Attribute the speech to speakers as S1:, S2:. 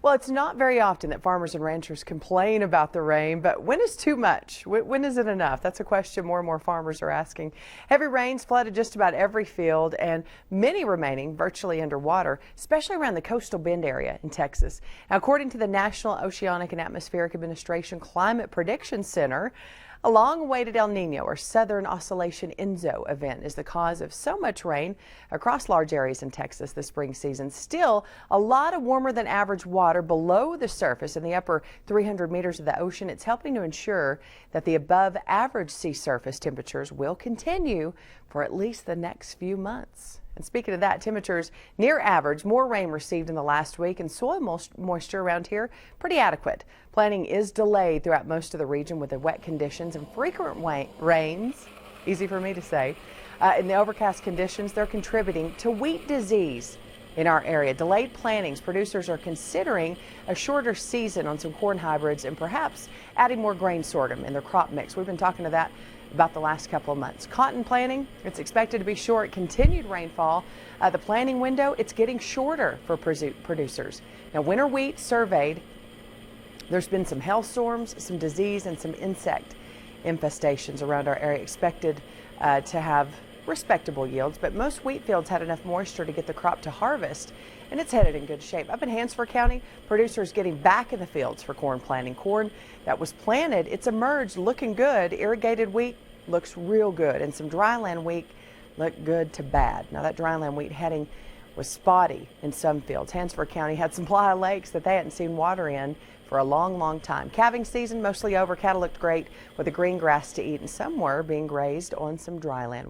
S1: Well, it's not very often that farmers and ranchers complain about the rain, but when is too much? When is it enough? That's a question more and more farmers are asking. Heavy rains flooded just about every field, and many remaining virtually underwater, especially around the coastal Bend area in Texas. Now, according to the National Oceanic and Atmospheric Administration Climate Prediction Center, a long-awaited El Nino, or Southern Oscillation Enzo event, is the cause of so much rain across large areas in Texas this spring season. Still, a lot of warmer than average water below the surface in the upper 300 meters of the ocean. It's helping to ensure that the above average sea surface temperatures will continue for at least the next few months. And speaking of that, temperatures near average, more rain received in the last week, and soil moisture around here pretty adequate. Planting is delayed throughout most of the region with the wet conditions and frequent rains, easy for me to say, in the overcast conditions. They're contributing to wheat disease in our area. Delayed plantings, producers are considering a shorter season on some corn hybrids and perhaps adding more grain sorghum in their crop mix. We've been talking to that about the last couple of months. Cotton planting, it's expected to be short. Continued rainfall, the planting window, it's getting shorter for producers. Now, winter wheat surveyed, there's been some hailstorms, some disease, and some insect infestations around our area, expected to have respectable yields, but most wheat fields had enough moisture to get the crop to harvest, and it's headed in good shape. Up in Hansford County, producers getting back in the fields for corn planting. Corn that was planted, it's emerged looking good. Irrigated wheat looks real good, and some dryland wheat look good to bad. Now, that dryland wheat heading was spotty in some fields. Hansford County had some dry lakes that they hadn't seen water in for a long time. Calving season mostly over. Cattle looked great with the green grass to eat, and some were being grazed on some dryland.